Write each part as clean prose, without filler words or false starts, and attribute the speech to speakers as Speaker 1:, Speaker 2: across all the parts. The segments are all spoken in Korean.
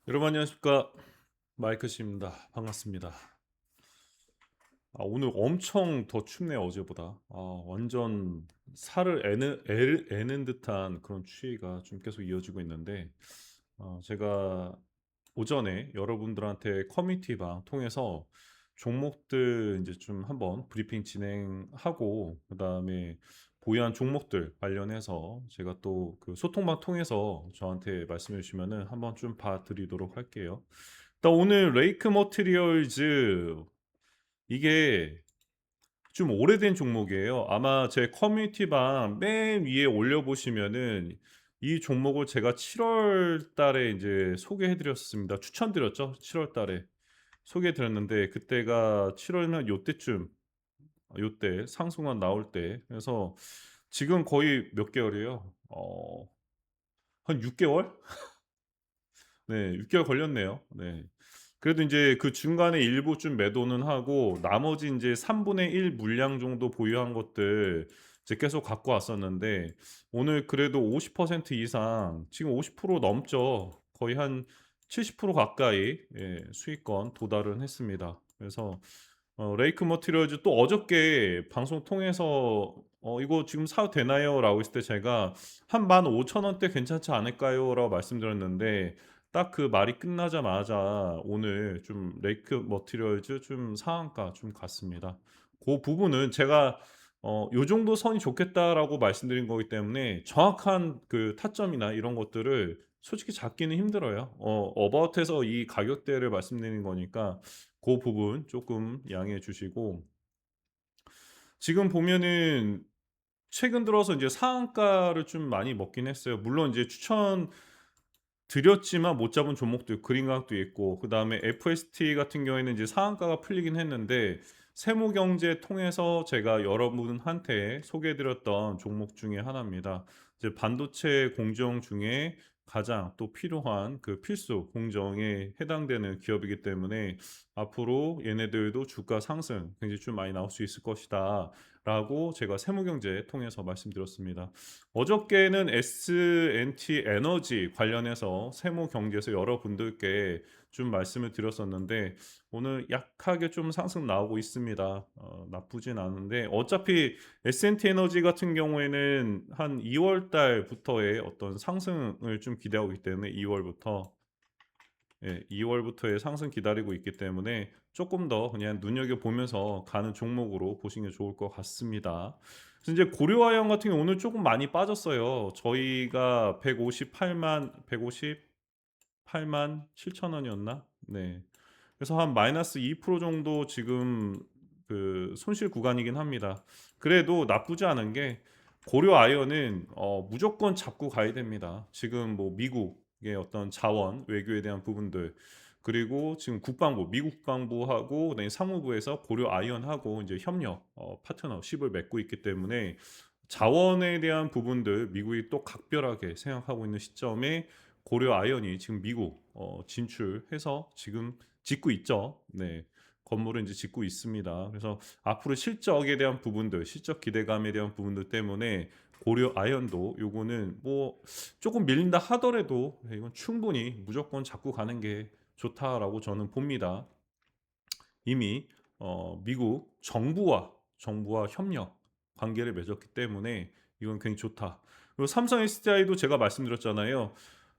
Speaker 1: 여러분 안녕하십니까. 마이크 씨입니다. 반갑습니다. 오늘 엄청 더 춥네요, 어제보다. 완전 살을 애는 듯한 그런 추위가 좀 계속 이어지고 있는데, 제가 오전에 여러분들한테 커뮤니티방 통해서 종목들 이제 좀 한번 브리핑 진행하고, 그다음에 보유한 종목들 관련해서 제가 또 그 소통방 통해서 저한테 말씀해 주시면은 한번 좀 봐 드리도록 할게요. 일단 오늘 레이크 머티리얼즈, 이게 좀 오래된 종목이에요. 아마 제 커뮤니티방 맨 위에 올려 보시면은 이 종목을 제가 7월 달에 인제 소개해 드렸습니다. 추천드렸죠. 7월 달에 소개해 드렸는데, 그때가 7 월이면 요때쯤, 요때 상승만 나올 때. 그래서 지금 거의 몇 개월이에요? 한 6 개월? 네. 6 개월 걸렸네요. 네. 그래도 인제 그 중간에 일부 좀 매도는 하고, 나머지 인제 3분의 1 물량 정도 보유한 것들 이제 계속 갖고 왔었는데, 오늘 그래도 50% 이상, 지금 50% 넘죠. 거의 한 70% 가까이, 수익권 도달은 했습니다. 그래서 레이크 머티리얼즈 또 어저께 방송 통해서 "이거 지금 사도 되나요?"라고 했을 때 제가 한 15,000 원대 괜찮지 않을까요?"라고 말씀드렸는데, 딱 그 말이 끝나자마자 오늘 좀 레이크 머티리얼즈 좀 상한가 좀 갔습니다. 그 부분은 제가 "요 정도 선이 좋겠다."라고 말씀드린 거기 때문에 정확한 그 타점이나 이런 것들을 솔직히 잡기는 힘들어요. 어바웃해서 이 가격대를 말씀드리는 거니까 그 부분 조금 양해해 주시고, 지금 보면은 최근 들어서 이제 상한가를 좀 많이 먹긴 했어요. 물론 이제 추천 드렸지만 못 잡은 종목도 그린강도 있고, 그다음에 FST 같은 경우에는 이제 상한가가 풀리긴 했는데, 세무경제 통해서 제가 여러분한테 소개해 드렸던 종목 중에 하나입니다. 이제 반도체 공정 중에 가장 또 필요한 그 필수 공정에 해당되는 기업이기 때문에 앞으로 얘네들도 주가 상승 굉장히 좀 많이 나올 수 있을 것이다라고 제가 세무경제 통해서 말씀드렸습니다. 어저께는 S&T 에너지 관련해서 세무 경제에서 여러분들께 좀 말씀을 드렸었는데, 오늘 약하게 좀 상승 나오고 있습니다. 나쁘진 않은데, 어차피 S&T 에너지 같은 경우에는 한 2월 달부터의 어떤 상승을 좀 기대하고 있기 때문에, 2 월부터, 2 월부터의 상승 기다리고 있기 때문에 조금 더 그냥 눈여겨보면서 가는 종목으로 보시는 게 좋을 것 같습니다. 그래서 이제 고려아연 같은 경우 오늘 조금 많이 빠졌어요. 저희가 158만 7천 원이었나? 네. 그래서 한 마이너스 2% 정도 지금 그 손실 구간이긴 합니다. 그래도 나쁘지 않은 게, 고려 아연은 무조건 잡고 가야 됩니다. 지금 뭐 미국의 어떤 자원 외교에 대한 부분들, 그리고 지금 국방부, 미국 국방부하고 그다음에 상무부에서 고려 아연하고 이제 협력 파트너십을 맺고 있기 때문에, 자원에 대한 부분들 미국이 또 각별하게 생각하고 있는 시점에 고려 아연이 지금 미국 진출해서 지금 짓고 있죠. 네. 건물을 인제 짓고 있습니다. 그래서 앞으로 실적에 대한 부분들, 실적 기대감에 대한 부분들 때문에 고려 아연도 요거는 뭐 쪼끔 밀린다 하더라도, 이건 충분히 무조건 잡고 가는 게 좋다라고 저는 봅니다. 이미 미국 정부와 협력 관계를 맺었기 때문에 이건 굉장히 좋다. 그리고 삼성 SDI도 제가 말씀드렸잖아요.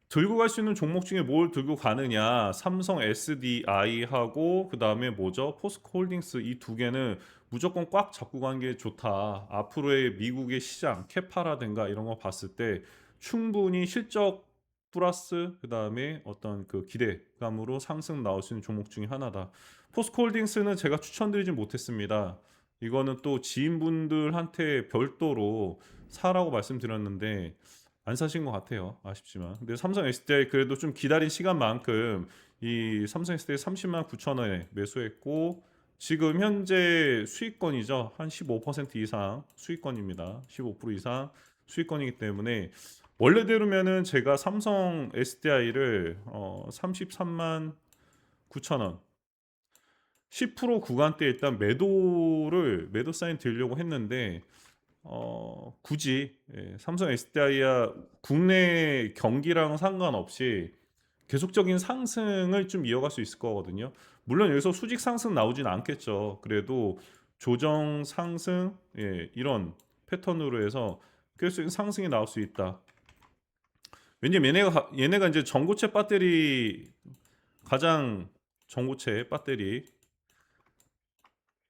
Speaker 1: 들고 갈 수 있는 종목 중에 뭘 들고 가느냐. 삼성 SDI하고 그다음에 뭐죠? 포스코 홀딩스, 이 두 개는 무조건 꽉 잡고 가는 게 좋다. 앞으로의 미국의 시장 캐파라든가 이런 거 봤을 때 충분히 실적 플러스 그다음에 어떤 그 기대감으로 상승 나올 수 있는 종목 중에 하나다. 포스코 홀딩스는 제가 추천드리진 못했습니다. 이거는 또 지인분들한테 별도로 사라고 말씀드렸는데 안 사신 것 같아요, 아쉽지만. 근데 삼성 SDI 그래도 좀 기다린 시간만큼 이 삼성 SDI 30만 9천 원에 매수했고, 지금 현재 수익권이죠. 한 15% 이상 수익권입니다. 15% 이상 수익권이기 때문에, 원래대로면은 제가 삼성 SDI를 33만 9천 원, 10% 구간대에 일단 매도 사인 드리려고 했는데, 굳이, 삼성 SDI야 국내 경기랑 상관없이 계속적인 상승을 좀 이어갈 수 있을 거거든요. 물론 여기서 수직 상승 나오진 않겠죠. 그래도 조정 상승, 이런 패턴으로 해서 계속적인 상승이 나올 수 있다. 왜냐면 얘네가 이제 전고체 배터리, 가장 전고체 배터리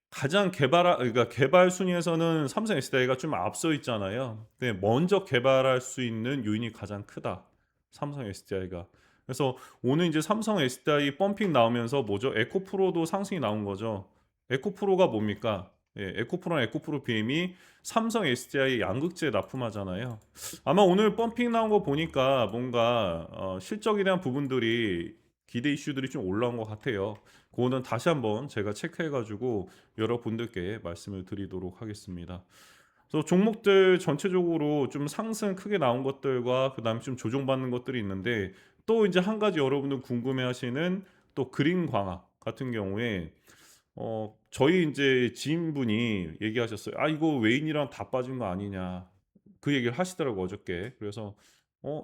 Speaker 1: 가장 그러니까 개발 순위에서는 삼성 SDI가 좀 앞서 있잖아요. 네, 먼저 개발할 수 있는 요인이 가장 크다, 삼성 SDI가. 그래서 오늘 이제 삼성 SDI 펌핑 나오면서 뭐죠? 에코프로도 상승이 나온 거죠. 에코프로가 뭡니까? 에코프로랑 에코프로 BM이 삼성 SDI 양극재 납품하잖아요. 아마 오늘 펌핑 나온 거 보니까 뭔가 실적에 대한 부분들이, 기대 이슈들이 좀 올라온 것 같아요. 그거는 다시 한번 제가 체크해 가지고 여러분들께 말씀을 드리도록 하겠습니다. 그래서 종목들 전체적으로 좀 상승 크게 나온 것들과 그다음에 좀 조정받는 것들이 있는데, 또 이제 한 가지 여러분들 궁금해하시는 또 그린 광학 같은 경우에 저희 인제 지인분이 얘기하셨어요. "아 이거 외인이랑 다 빠진 거 아니냐." 그 얘기를 하시더라고요, 어저께. 그래서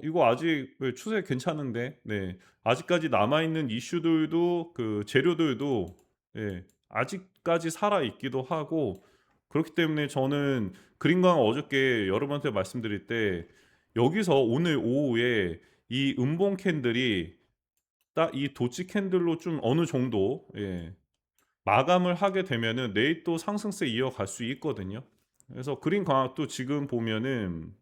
Speaker 1: 이거 아직 왜 추세 괜찮은데." 네. 아직까지 남아 있는 이슈들도, 그 재료들도 아직까지 살아 있기도 하고, 그렇기 때문에 저는 그린광 어저께 여러분한테 말씀드릴 때, 여기서 오늘 오후에 이 음봉 캔들이 딱 이 도치 캔들로 좀 어느 정도 마감을 하게 되면은 내일 또 상승세 이어갈 수 있거든요. 그래서 그린 광학도 지금 보면은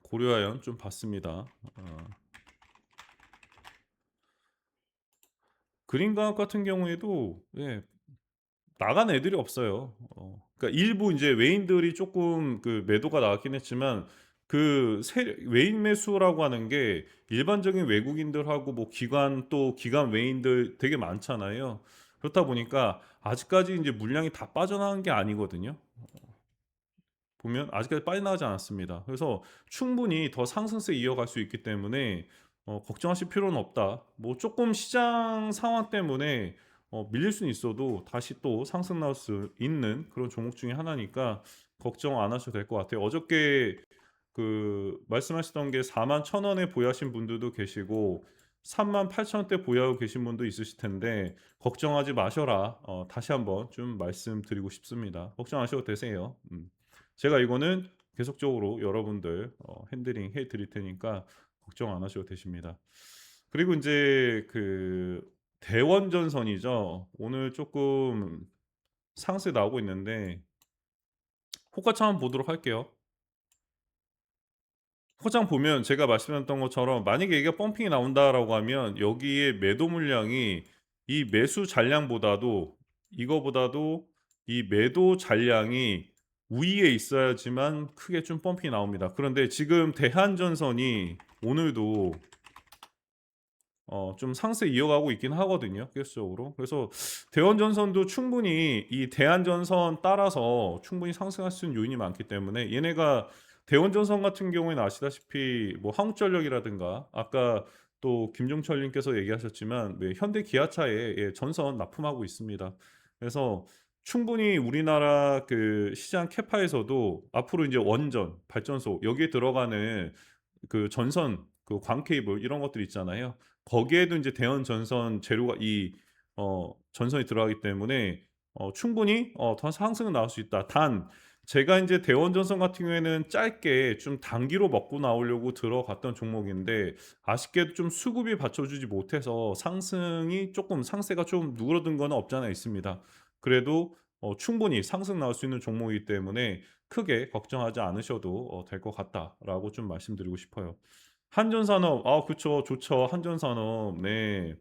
Speaker 1: 고려아연 좀 봤습니다. 어 그린 광학 같은 경우에도 나간 애들이 없어요. 그러니까 일부 인제 외인들이 쪼끔 그 매도가 나왔긴 했지만, 그 세 외인 매수라고 하는 게 일반적인 외국인들하고 뭐 기관, 또 기관 외인들 되게 많잖아요. 그렇다 보니까 아직까지 인제 물량이 다 빠져나간 게 아니거든요. 보면 아직까지 빠져나가지 않았습니다. 그래서 충분히 더 상승세 이어갈 수 있기 때문에 걱정하실 필요는 없다. 뭐 쪼끔 시장 상황 때문에 밀릴 수는 있어도 다시 또 상승 나올 수 있는 그런 종목 중에 하나니까 걱정 안 하셔도 될 것 같아요. 어저께 그 말씀하시던 게 41,000원에 보유하신 분들도 계시고 38,000원대 보유하고 계신 분도 있으실 텐데, 걱정하지 마셔라. 다시 한번 좀 말씀드리고 싶습니다. 걱정 안 하셔도 되세요. 제가 이거는 계속적으로 여러분들 핸들링 해 드릴 테니까 걱정 안 하셔도 되십니다. 그리고 인제 그 대원전선이죠. 오늘 쪼끔 상세 나오고 있는데 호가창 한번 보도록 할게요. 호장 보면 제가 말씀드렸던 것처럼, 만약에 얘가 펌핑이 나온다라고 하면 여기에 매도 물량이, 이 매수 잔량보다도, 이거보다도 이 매도 잔량이 우위에 있어야지만 크게 좀 펌핑이 나옵니다. 그런데 지금 대한전선이 오늘도 좀 상세 이어가고 있긴 하거든요, 계속적으로. 그래서 대원전선도 충분히 이 대한전선 따라서 충분히 상승할 수 있는 요인이 많기 때문에, 얘네가 대원전선 같은 경우에는 아시다시피 뭐 한국전력이라든가, 아까 또 김종철 님께서 얘기하셨지만 현대기아차에 전선 납품하고 있습니다. 그래서 충분히 우리나라 그 시장 캐파에서도 앞으로 이제 원전, 발전소 여기에 들어가는 그 전선, 그 광 케이블 이런 것들 있잖아요. 거기에도 인제 대원 전선 재료가, 이 전선이 들어가기 때문에 충분히 더 상승은 나올 수 있다. 단 제가 인제 대원 전선 같은 경우에는 짧게 좀 단기로 먹고 나오려고 들어갔던 종목인데, 아쉽게도 좀 수급이 받쳐주지 못해서 상승이 쪼끔, 상세가 좀 누그러든 거는 없지 않아 있습니다. 그래도 충분히 상승 나올 수 있는 종목이기 때문에 크게 걱정하지 않으셔도 될 것 같다라고 좀 말씀드리고 싶어요. 한전산업, 그쵸. 좋죠. 한전산업. 네.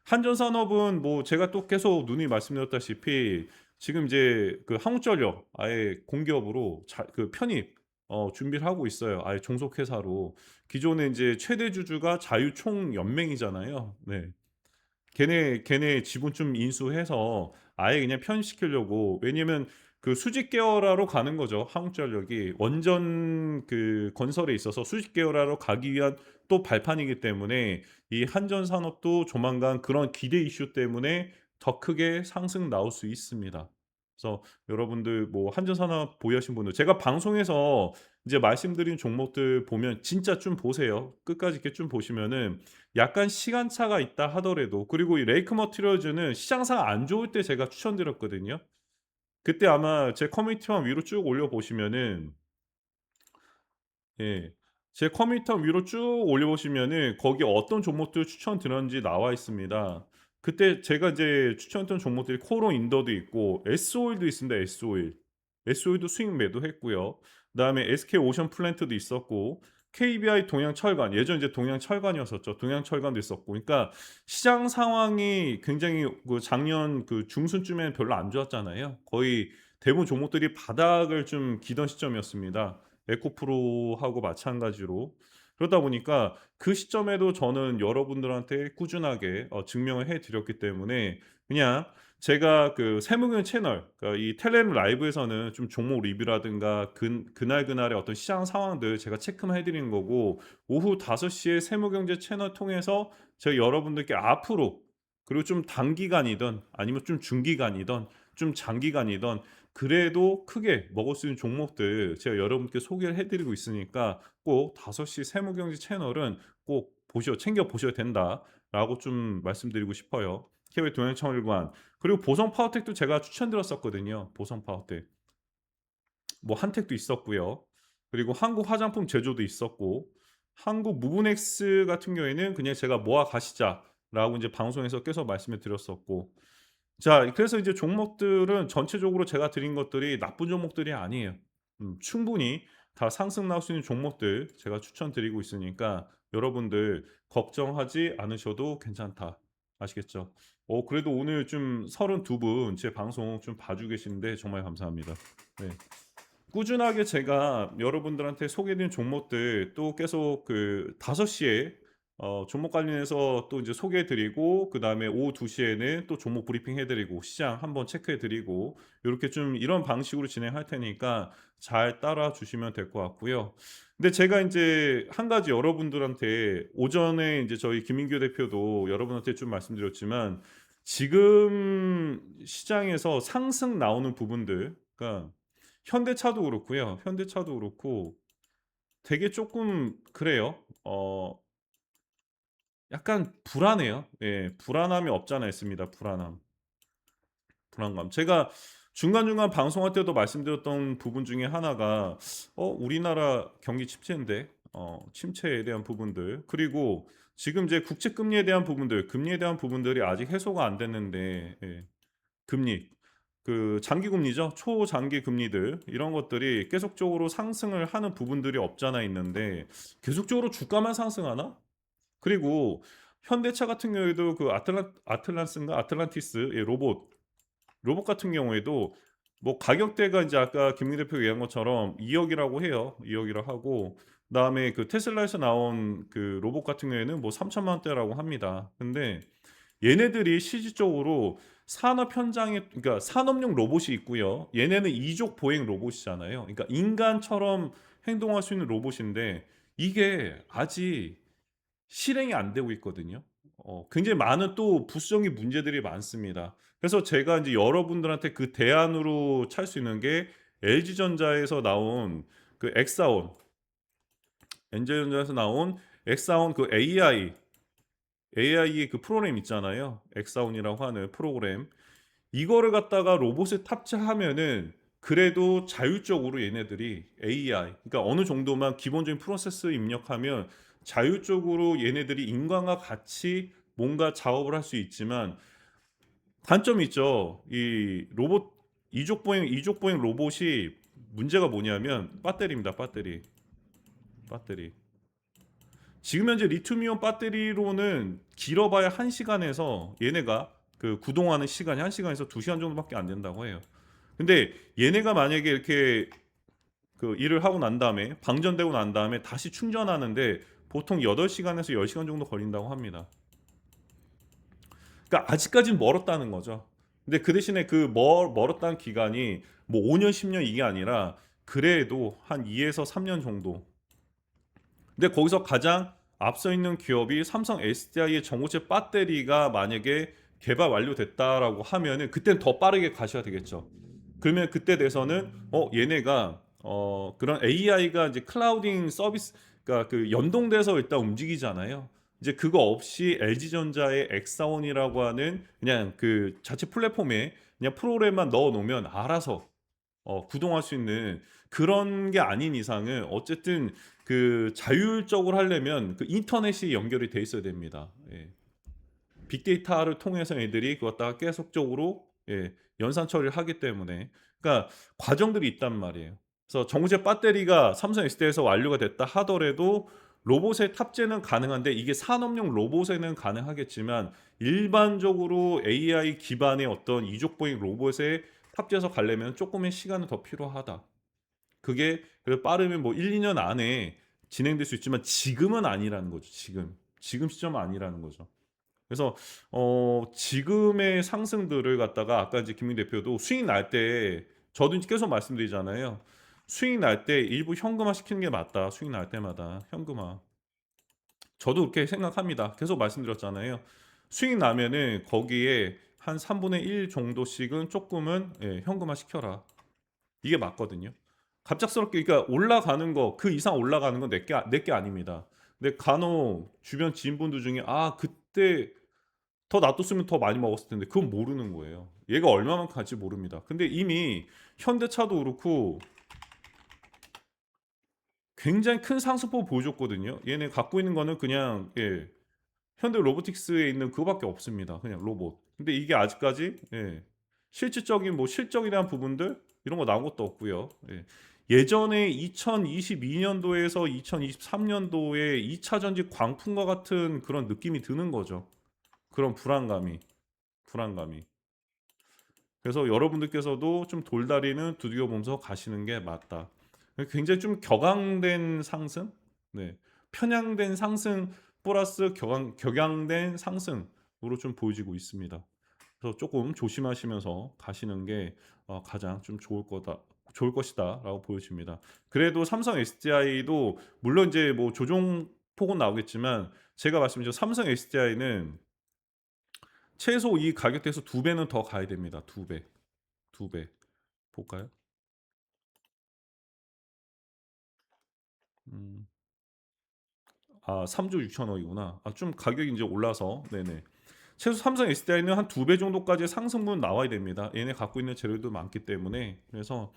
Speaker 1: 한전산업은 뭐 제가 또 계속 누누이 말씀드렸다시피 지금 이제 그 한국전력 아예 공기업으로 그 편입 준비를 하고 있어요, 아예 종속회사로. 기존에 인제 최대 주주가 자유총연맹이잖아요. 네. 걔네 지분 좀 인수해서 아예 그냥 편입시키려고. 왜냐면 그 수직 계열화로 가는 거죠, 한국전력이. 원전 그 건설에 있어서 수직 계열화로 가기 위한 또 발판이기 때문에, 이 한전산업도 조만간 그런 기대 이슈 때문에 더 크게 상승 나올 수 있습니다. 그래서 여러분들 뭐 한전산업 보유하신 분들 제가 방송에서 이제 말씀드린 종목들 보면 진짜 좀 보세요. 끝까지 이렇게 좀 보시면은 약간 시간차가 있다 하더라도, 그리고 이 레이크 머티리얼즈는 시장상 안 좋을 때 제가 추천드렸거든요. 그때 아마 제 커뮤니티만 위로 쭉 올려 보시면은, 예. 제 커뮤니티 위로 쭉 올려보시면은 거기 어떤 종목들 추천드렸는지 나와 있습니다. 그때 제가 이제 추천했던 종목들이 코로 인더도 있고 S오일도 있습니다, S오일. S오일도 수익 매도했고요. 그다음에 SK 오션 플랜트도 있었고 KBI 동양철강, 예전 이제 동양철강이었었죠. 동양철강도 있었고. 그러니까 시장 상황이 굉장히 그 작년 그 중순쯤에는 별로 안 좋았잖아요. 거의 대부분 종목들이 바닥을 좀 기던 시점이었습니다. 에코프로하고 마찬가지로. 그러다 보니까 그 시점에도 저는 여러분들한테 꾸준하게 증명을 해 드렸기 때문에, 그냥 제가 그 세무경 채널, 그러니까 이 텔레그램 라이브에서는 좀 종목 리뷰라든가 그날그날의 어떤 시장 상황들 제가 체크만 해 드리는 거고, 오후 5 시에 세무경제 채널 통해서 제가 여러분들께 앞으로, 그리고 좀 단기간이든 아니면 좀 중기간이든 좀 장기간이든 그래도 크게 먹을 수 있는 종목들 제가 여러분께 소개를 해 드리고 있으니까 꼭 5시 세무경제 채널은 꼭 챙겨 보셔야 된다라고 좀 말씀드리고 싶어요. KBI 동양청일관, 그리고 보성 파워텍도 제가 추천드렸었거든요. 보성 파워텍. 뭐 한택도 있었고요. 그리고 한국 화장품 제조도 있었고, 한국 무브넥스 같은 경우에는 그냥 제가 "모아 가시자."라고 인제 방송에서 계속 말씀을 드렸었고. 자, 그래서 이제 종목들은 전체적으로 제가 드린 것들이 나쁜 종목들이 아니에요. 충분히 다 상승 나올 수 있는 종목들 제가 추천드리고 있으니까 여러분들 걱정하지 않으셔도 괜찮다. 아시겠죠? 그래도 오늘 좀 32분 제 방송 좀 봐주고 계시는데 정말 감사합니다. 네. 꾸준하게 제가 여러분들한테 소개드린 종목들 또 계속 그 5 시에 종목 관련해서 또 이제 소개해 드리고, 그다음에 오후 2 시에는 또 종목 브리핑 해 드리고 시장 한번 체크해 드리고, 요렇게 좀 이런 방식으로 진행할 테니까 잘 따라 주시면 될 것 같고요. 근데 제가 인제 한 가지 여러분들한테 오전에 인제 저희 김민규 대표도 여러분한테 좀 말씀드렸지만, 지금 시장에서 상승 나오는 부분들, 그러니까 현대차도 그렇고요. 현대차도 그렇고 되게 쪼끔 그래요. 약간 불안해요. 예. 불안함이 없지 않아 있습니다. 불안감. 제가 중간중간 방송할 때도 말씀드렸던 부분 중에 하나가 우리나라 경기 침체인데, 침체에 대한 부분들, 그리고 지금 이제 국채 금리에 대한 부분들, 금리에 대한 부분들이 아직 해소가 안 됐는데, 예. 금리, 그 장기 금리죠. 초장기 금리들 이런 것들이 계속적으로 상승을 하는 부분들이 없지 않아 있는데, 계속적으로 주가만 상승하나? 그리고 현대차 같은 경우에도 그 아틀란스인가 아틀란티스, 예, 로봇 같은 경우에도 뭐 가격대가 인제 아까 김민 대표가 얘기한 것처럼 2 억이라고 해요. 2 억이라 하고, 그다음에 그 테슬라에서 나온 그 로봇 같은 경우에는 뭐 3천만 원대라고 합니다. 근데 얘네들이 실질적으로 산업 현장에, 그러니까 산업용 로봇이 있고요. 얘네는 이족 보행 로봇이잖아요. 그러니까 인간처럼 행동할 수 있는 로봇인데 이게 아직 실행이 안 되고 있거든요. 굉장히 많은 또 부수적인 문제들이 많습니다. 그래서 제가 인제 여러분들한테 그 대안으로 찰 수 있는 게 LG전자에서 나온 그 엑사온, 엔젤전자에서 나온 엑사온 그 AI의 그 프로그램 있잖아요. 엑사온이라고 하는 프로그램. 이거를 갖다가 로봇에 탑재하면은 그래도 자율적으로 얘네들이 AI, 그러니까 어느 정도만 기본적인 프로세스 입력하면 자율적으로 얘네들이 인간과 같이 뭔가 작업을 할 수 있지만, 단점이 있죠. 이 로봇 이족 보행 로봇이 문제가 뭐냐면 배터리입니다, 배터리. 지금 현재 리튬이온 배터리로는 길어봐야 1 시간에서, 얘네가 그 구동하는 시간이 1 시간에서 2 시간 정도밖에 안 된다고 해요. 근데 얘네가 만약에 이렇게 그 일을 하고 난 다음에 방전되고 난 다음에 다시 충전하는데 보통 8 시간에서 10 시간 정도 걸린다고 합니다. 그러니까 아직까지는 멀었다는 거죠. 근데 그 대신에 그 멀었다는 기간이 뭐 5 년 10년 이게 아니라 그래도 한 2 에서 3년 정도. 근데 거기서 가장 앞서 있는 기업이 삼성 SDI의 전고체 배터리가 만약에 개발 완료됐다라고 하면은 그때는 더 빠르게 가셔야 되겠죠. 그러면 그때 돼서는 얘네가 그런 AI가 이제 클라우딩 서비스, 그러니까 그 연동돼서 일단 움직이잖아요. 이제 그거 없이 LG전자의 엑사원이라고 하는 그냥 그 자체 플랫폼에 그냥 프로그램만 넣어 놓으면 알아서 구동할 수 있는 그런 게 아닌 이상은 어쨌든 그 자율적으로 하려면 그 인터넷이 연결이 돼 있어야 됩니다. 예. 빅데이터를 통해서 애들이 그거 갖다가 계속적으로 연산 처리를 하기 때문에, 그러니까 과정들이 있단 말이에요. 그래서 정제 배터리가 삼성 SDI에서 완료가 됐다 하더라도 로봇에 탑재는 가능한데, 이게 산업용 로봇에는 가능하겠지만 일반적으로 AI 기반의 어떤 이족보행 로봇에 탑재해서 가려면 쪼끔의 시간은 더 필요하다. 그게 그래도 빠르면 뭐 1-2년 안에 진행될 수 있지만 지금은 아니라는 거죠, 지금. 지금 시점은 아니라는 거죠. 그래서 지금의 상승들을 갖다가 아까 이제 김민 대표도 수익 날 때, 저도 이제 계속 말씀드리잖아요. 수익 날 때 일부 현금화 시키는 게 맞다. 수익 날 때마다 현금화. 저도 그렇게 생각합니다. 계속 말씀드렸잖아요. 수익 나면은 거기에 한 3분의 1 정도씩은 쪼끔은 현금화 시켜라. 이게 맞거든요. 갑작스럽게, 그러니까 올라가는 거 그 이상 올라가는 건 내게 아닙니다. 근데 간혹 주변 지인분들 중에 "아 그때 더 놔뒀으면 더 많이 먹었을 텐데." 그건 모르는 거예요. 얘가 얼마만큼 갈지 모릅니다. 근데 이미 현대차도 그렇고 굉장히 큰 상승폭을 보여줬거든요. 얘네 갖고 있는 거는 그냥 현대 로보틱스에 있는 그거밖에 없습니다. 그냥 로봇. 근데 이게 아직까지 실질적인 뭐 실적에 대한 부분들 이런 거 나온 것도 없고요. 예. 예전에 2022 년도에서 2023 년도에 2차 전지 광풍과 같은 그런 느낌이 드는 거죠. 그런 불안감이. 그래서 여러분들께서도 좀 돌다리는 두드려 보면서 가시는 게 맞다. 굉장히 좀 격앙된 상승? 네. 편향된 상승 플러스 격양된 상승으로 좀 보여지고 있습니다. 그래서 조금 조심하시면서 가시는 게 가장 좀 좋을 것이다라고 보여집니다. 그래도 삼성 SDI도 물론 이제 뭐 조정 폭은 나오겠지만, 제가 말씀드린 삼성 SDI는 최소 이 가격대에서 두 배는 더 가야 됩니다. 두 배. 두 배. 볼까요? 음. 3조 6천 억이구나. 좀 가격이 인제 올라서, 네네. 최소 삼성 SDI는 한 두 배 정도까지의 상승분은 나와야 됩니다. 얘네 갖고 있는 재료도 많기 때문에. 그래서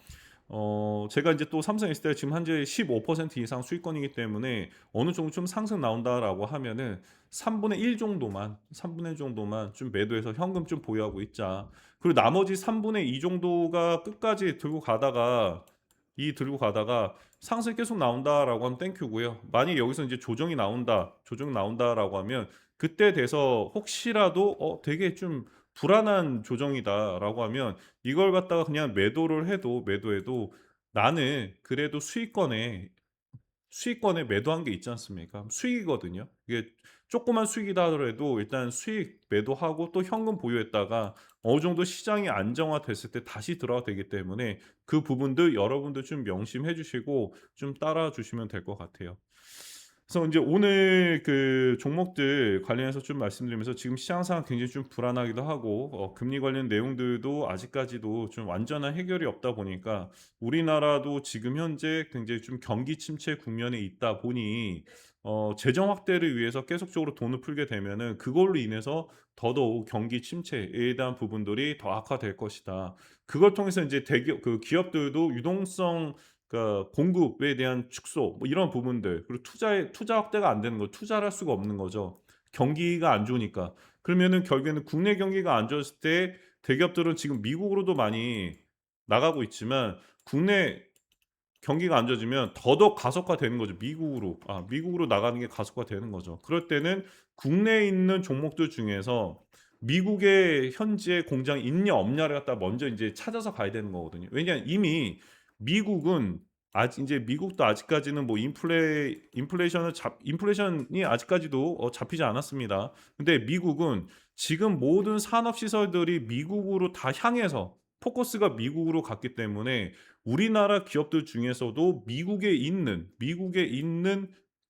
Speaker 1: 제가 인제 또 삼성 SDI 지금 현재 15% 이상 수익권이기 때문에 어느 정도 좀 상승 나온다라고 하면은 3분의 1 정도만, 3분의 1 정도만 좀 매도해서 현금 좀 보유하고 있자. 그리고 나머지 3분의 2 정도가 끝까지 들고 가다가 상승이 계속 나온다라고 하면 땡큐고요. 만약에 여기서 이제 조정이 나온다라고 하면 그때 돼서 혹시라도 되게 좀 불안한 조정이다라고 하면 이걸 갖다가 그냥 매도해도 나는 그래도 수익권에 매도한 게 있지 않습니까? 수익이거든요. 이게 조그만 수익이다 하더라도 일단 수익 매도하고 또 현금 보유했다가 어느 정도 시장이 안정화됐을 때 다시 들어가도 되기 때문에 그 부분들 여러분들 좀 명심해 주시고 좀 따라 주시면 될 것 같아요. 그래서 인제 오늘 그 종목들 관련해서 좀 말씀드리면서 지금 시장 상황 굉장히 좀 불안하기도 하고 금리 관련 내용들도 아직까지도 좀 완전한 해결이 없다 보니까 우리나라도 지금 현재 굉장히 좀 경기 침체 국면에 있다 보니 재정 확대를 위해서 계속적으로 돈을 풀게 되면은 그걸로 인해서 더더욱 경기 침체에 대한 부분들이 더 악화될 것이다. 그걸 통해서 인제 대기업 그 기업들도 유동성, 그러니까 공급에 대한 축소 뭐 이런 부분들, 그리고 투자 확대가 안 되는 거, 투자를 할 수가 없는 거죠. 경기가 안 좋으니까. 그러면은 결국에는 국내 경기가 안 좋았을 때 대기업들은 지금 미국으로도 많이 나가고 있지만 국내 경기가 안 좋아지면 더더욱 가속화되는 거죠. 미국으로 나가는 게 가속화되는 거죠. 그럴 때는 국내에 있는 종목들 중에서 미국의 현지에 공장이 있냐 없냐를 갖다가 먼저 인제 찾아서 가야 되는 거거든요. 왜냐하면 이미 미국은 인제 미국도 아직까지는 뭐 인플레이션이 아직까지도 잡히지 않았습니다. 근데 미국은 지금 모든 산업 시설들이 미국으로 다 향해서 포커스가 미국으로 갔기 때문에 우리나라 기업들 중에서도 미국에 있는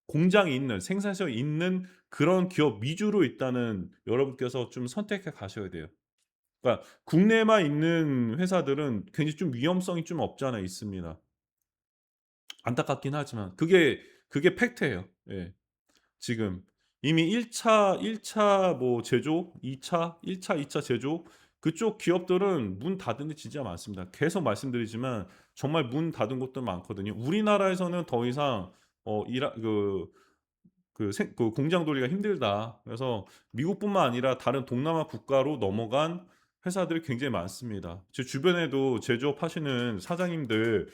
Speaker 1: 공장이 있는, 생산성이 있는 그런 기업 위주로 일단은 여러분께서 좀 선택해 가셔야 돼요. 그러니까 국내에만 있는 회사들은 굉장히 좀 위험성이 좀 없지 않아 있습니다. 안타깝긴 하지만 그게 팩트예요. 예. 지금 이미 1차 뭐 제조, 2 차, 1 차, 2차 제조 그쪽 기업들은 문 닫은 데 진짜 많습니다. 계속 말씀드리지만 정말 문 닫은 곳도 많거든요. 우리나라에서는 더 이상 일하 그 "공장 돌리기가 힘들다." 그래서 미국뿐만 아니라 다른 동남아 국가로 넘어간 회사들이 굉장히 많습니다. 제 주변에도 제조업 하시는 사장님들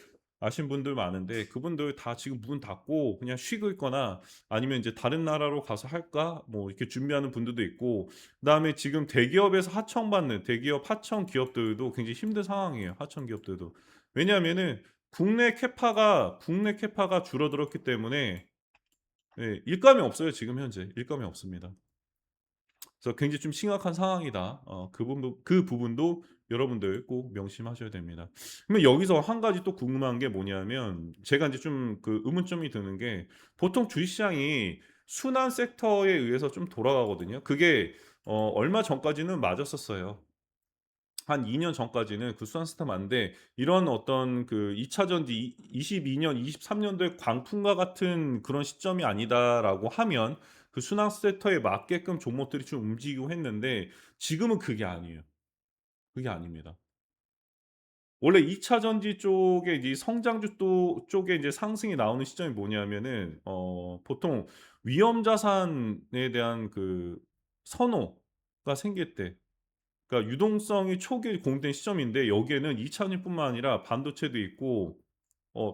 Speaker 1: 아신 분들 많은데 그분들 다 지금 문 닫고 그냥 쉬고 있거나 아니면 인제 '다른 나라로 가서 할까?' 뭐 이렇게 준비하는 분들도 있고 그다음에 지금 대기업에서 하청받는 대기업 하청 기업들도 굉장히 힘든 상황이에요, 하청 기업들도. 왜냐하면은 국내 캐파가 줄어들었기 때문에 예. 일감이 없어요 지금 현재. 일감이 없습니다. 그래서 굉장히 좀 심각한 상황이다. 그 부분도 여러분들 꼭 명심하셔야 됩니다. 그러면 여기서 한 가지 또 궁금한 게 뭐냐면 제가 인제 좀 그 의문점이 드는 게 보통 주식시장이 순환 섹터에 의해서 좀 돌아가거든요. 그게 얼마 전까지는 맞았었어요. 한 2년 전까지는 그 수완스타 맞는데 이런 어떤 그 2 차 전지 22년 23 년도의 광풍과 같은 그런 시점이 아니다라고 하면 그 순환 섹터에 맞게끔 종목들이 좀 움직이고 했는데 지금은 그게 아니에요. 그게 아닙니다. 원래 2차 전지 쪽에 이 성장주 또 쪽에 이제 상승이 나오는 시점이 뭐냐면은 보통 위험 자산에 대한 그 선호가 생길 때 그러니까 유동성이 초기에 공된 시점인데 여기에는 2 차전지뿐만 아니라 반도체도 있고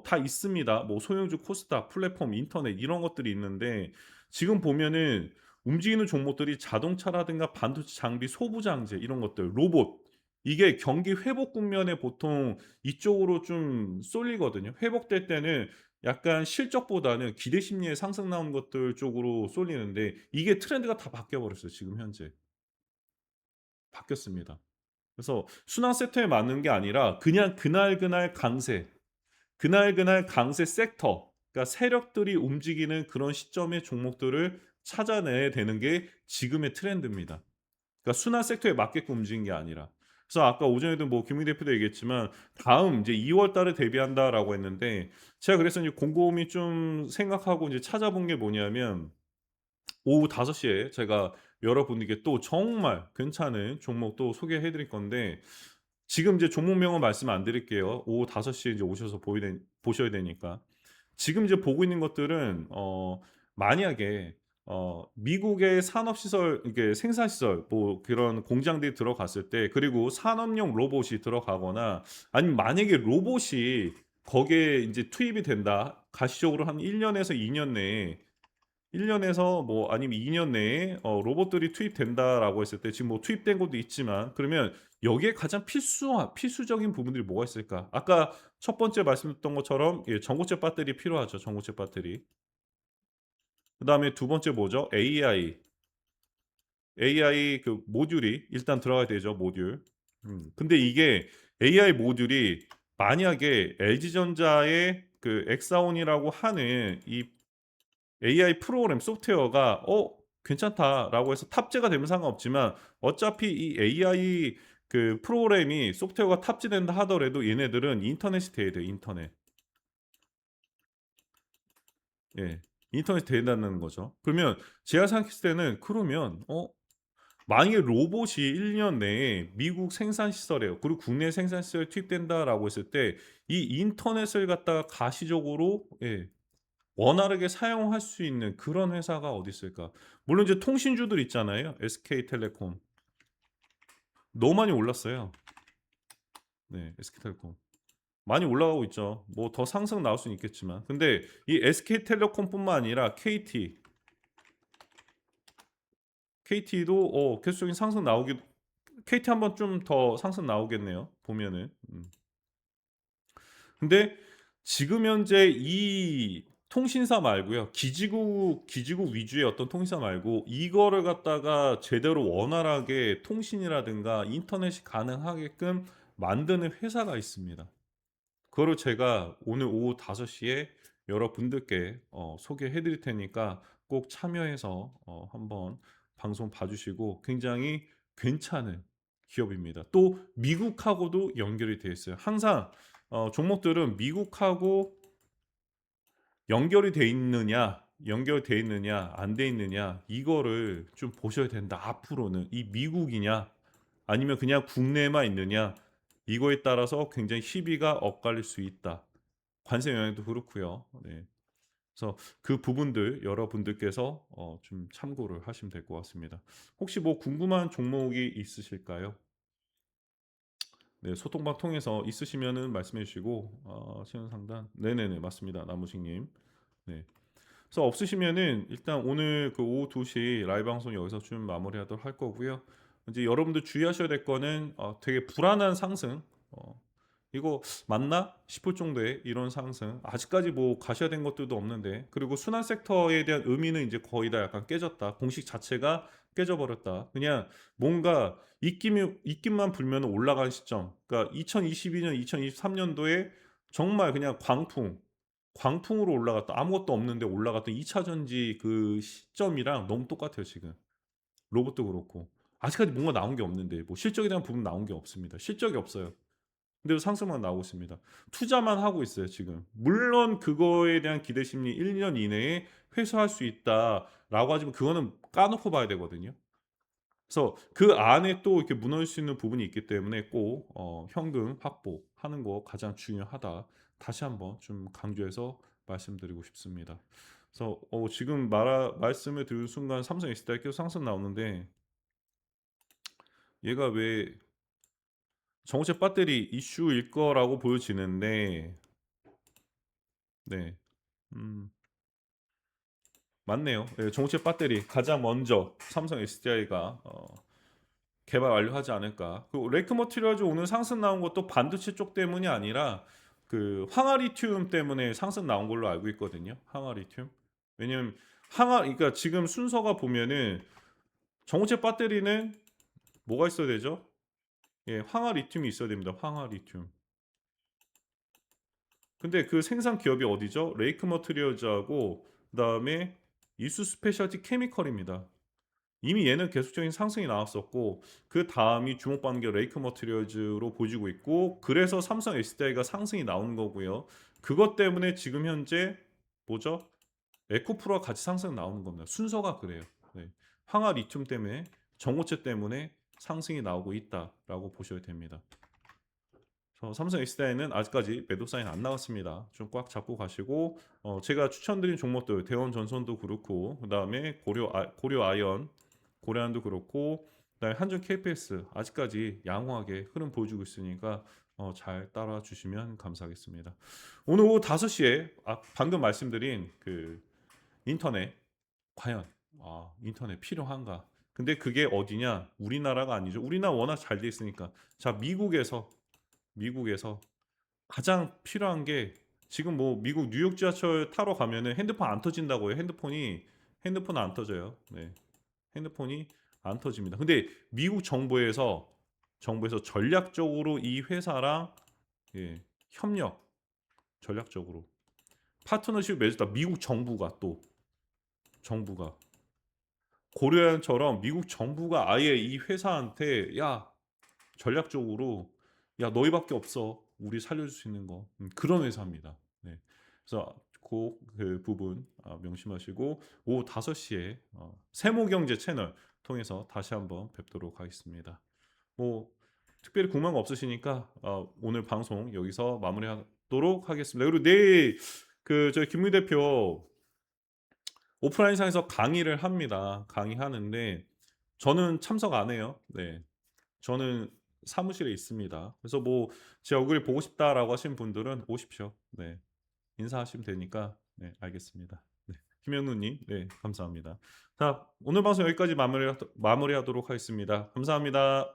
Speaker 1: 다 있습니다. 뭐 소형주 코스닥, 플랫폼, 인터넷 이런 것들이 있는데 지금 보면은 움직이는 종목들이 자동차라든가 반도체 장비, 소부 장재 이런 것들, 로봇 이게 경기 회복 국면에 보통 이쪽으로 좀 쏠리거든요. 회복될 때는 약간 실적보다는 기대 심리에 상승 나오는 것들 쪽으로 쏠리는데 이게 트렌드가 다 바뀌어 버렸어요 지금 현재. 바뀌었습니다. 그래서 순환 세트에 맞는 게 아니라 그냥 그날그날 강세, 그날그날 강세 섹터 그러니까 세력들이 움직이는 그런 시점의 종목들을 찾아내야 되는 게 지금의 트렌드입니다. 그러니까 순환 섹터에 맞게끔 움직이는 게 아니라. 그래서 아까 오전에도 뭐 김웅 대표도 얘기했지만 다음 이제 2월 달에 대비한다라고 했는데 제가 그래서 이제 곰곰이 좀 생각하고 이제 찾아본 게 뭐냐면 오후 5 시에 제가 여러분에게 또 정말 괜찮은 종목 또 소개해 드릴 건데 지금 이제 종목명은 말씀 안 드릴게요. 오후 5 시에 이제 오셔서 보셔야 되니까. 지금 이제 보고 있는 것들은 만약에 미국의 산업시설 이게 생산시설 뭐 그런 공장들이 들어갔을 때 그리고 산업용 로봇이 들어가거나 아니면 만약에 로봇이 거기에 인제 투입이 된다. 가시적으로 한 1 년에서 2년 내에 1 년에서 뭐 아니면 2년 내에 로봇들이 투입된다라고 했을 때 지금 뭐 투입된 곳도 있지만 그러면 여기에 가장 필수적인 부분들이 뭐가 있을까? 아까 첫 번째 말씀드렸던 것처럼 예 전고체 배터리 필요하죠, 전고체 배터리. 그다음에 두 번째 뭐죠? AI 그 모듈이 일단 들어가야 되죠, 모듈. 근데 이게 AI 모듈이 만약에 LG전자의 그 엑사온이라고 하는 이 AI 프로그램 소프트웨어가 괜찮다.'라고 해서 탑재가 되면 상관없지만 어차피 이 AI 그 프로그램이 소프트웨어가 탑재된다 하더라도 얘네들은 인터넷이 돼야 돼요, 인터넷. 예. 인터넷이 돼야 된다는 거죠. 그러면 제가 생각했을 때는 그러면 만약에 로봇이 1년 내에 미국 생산 시설에 그리고 국내 생산 시설에 투입된다라고 했을 때 이 인터넷을 갖다가 가시적으로 예 원활하게 사용할 수 있는 그런 회사가 어디 있을까? 물론 이제 통신주들 있잖아요. SK텔레콤. 너무 많이 올랐어요. 네. SK텔레콤. 많이 올라가고 있죠. 뭐 더 상승 나올 수는 있겠지만. 근데 이 SK텔레콤뿐만 아니라 KT도 계속적인 상승 나오기 KT 한번 좀 더 상승 나오겠네요 보면은. 근데 지금 현재 이 통신사 말고요. 기지국 위주의 어떤 통신사 말고 이거를 갖다가 제대로 원활하게 통신이라든가 인터넷이 가능하게끔 만드는 회사가 있습니다. 그거를 제가 오늘 오후 5 시에 여러분들께 소개해 드릴 테니까 꼭 참여해서 한번 방송 봐 주시고 굉장히 괜찮은 기업입니다. 또 미국하고도 연결이 돼 있어요. 항상 종목들은 미국하고 연결돼 있느냐 안 돼 있느냐 이거를 좀 보셔야 된다. 앞으로는 이 미국이냐 아니면 그냥 국내에만 있느냐 이거에 따라서 굉장히 시비가 엇갈릴 수 있다. 관세 영향도 그렇고요. 네. 그래서 그 부분들 여러분들께서 좀 참고를 하시면 될 것 같습니다. 혹시 뭐 궁금한 종목이 있으실까요? 네, 소통방 통해서 있으시면은 말씀해 주시고 시연 상담 네네네 맞습니다. 나무식님. 네. 그래서 없으시면은 일단 오늘 그 오후 2시 라이브 방송 여기서 좀 마무리하도록 할 거고요. 이제 여러분들 주의하셔야 될 거는 되게 불안한 상승 이거 맞나 싶을 정도의 이런 상승 아직까지 뭐 가셔야 된 것들도 없는데 그리고 순환 섹터에 대한 의미는 이제 거의 다 약간 깨졌다. 공식 자체가 깨져버렸다. 그냥 뭔가 입김만 불면 올라가는 시점. 그러니까 2022년, 2023년도에 정말 그냥 광풍으로 올라갔다. 아무것도 없는데 올라갔던 2차 전지 그 시점이랑 너무 똑같아요, 지금. 로봇도 그렇고. 아직까지 뭔가 나온 게 없는데 뭐 실적에 대한 부분 나온 게 없습니다. 실적이 없어요. 근데도 상승만 나오고 있습니다. 투자만 하고 있어요, 지금. 물론 그거에 대한 기대 심리 1년 이내에 회수할 수 있다라고 하지만 그거는 까놓고 봐야 되거든요. 그래서 그 안에 또 이렇게 무너질 수 있는 부분이 있기 때문에 꼭 현금 확보하는 거 가장 중요하다. 다시 한번 좀 강조해서 말씀드리고 싶습니다. 그래서 지금 말씀을 드린 순간 삼성 S디아이 계속 상승 나오는데 얘가 왜 정체 배터리 이슈일 거라고 보여지는데 네. 음 맞네요. 예, 정체 배터리 가장 먼저 삼성 SDI가 개발 완료하지 않을까. 그 레이크 머티리얼즈 오늘 상승 나온 것도 반도체 쪽 때문이 아니라 그 황화리튬 때문에 상승 나온 걸로 알고 있거든요. 황화리튬. 왜냐면 그러니까 지금 순서가 보면은 정체 배터리는 뭐가 있어야 되죠? 예, 황화리튬이 있어야 됩니다. 황화리튬. 근데 그 생산 기업이 어디죠? 레이크 머티리얼즈하고 그다음에 이수 스페셜티 케미컬입니다. 이미 얘는 계속적인 상승이 나왔었고 그다음이 주목받는 게 레이크 머티리얼즈로 보여지고 있고 그래서 삼성 SDI가 상승이 나오는 거고요. 그것 때문에 지금 현재 뭐죠? 에코프로와 같이 상승 나오는 겁니다. 순서가 그래요. 네. 황화 리튬 때문에 정오체 때문에 상승이 나오고 있다라고 보셔야 됩니다. 삼성 X다이는 아직까지 매도 사인 안 나왔습니다. 좀 꽉 잡고 가시고 제가 추천드린 종목들 대원 전선도 그렇고 그다음에 고려 아이언 고려안도 그렇고 그다음에 한전 KPS 아직까지 양호하게 흐름 보여주고 있으니까 잘 따라 주시면 감사하겠습니다. 오늘 오후 5시에 방금 말씀드린 그 인터넷 과연 인터넷 필요한가? 근데 그게 어디냐? 우리나라가 아니죠. 우리나라 워낙 잘 돼 있으니까. 자, 미국에서 가장 필요한 게 지금 뭐 미국 뉴욕 지하철 타러 가면은 핸드폰 안 터진다고요. 핸드폰 안 터져요. 네. 핸드폰이 안 터집니다. 근데 미국 정부에서 전략적으로 이 회사랑 예, 협력 전략적으로 파트너십 맺었다. 미국 정부가 고려안처럼 미국 정부가 아예 이 회사한테 야 전략적으로 야 너희밖에 없어 우리 살려줄 수 있는 거 그런 회사입니다. 네. 그래서 그 부분 명심하시고 오후 5시에 세모경제 채널 통해서 다시 한번 뵙도록 하겠습니다. 뭐 특별히 궁금한 거 없으시니까 오늘 방송 여기서 마무리하도록 하겠습니다. 그리고 내일 그 저희 김무 대표 오프라인상에서 강의를 합니다. 강의하는데 저는 참석 안 해요. 네. 저는 사무실에 있습니다. 그래서 뭐 제 얼굴이 보고 싶다라고 하신 분들은 오십시오. 네. 인사하시면 되니까 네, 알겠습니다. 네. 김현우 님. 네, 감사합니다. 자, 오늘 방송 여기까지 마무리하도록 하겠습니다. 감사합니다.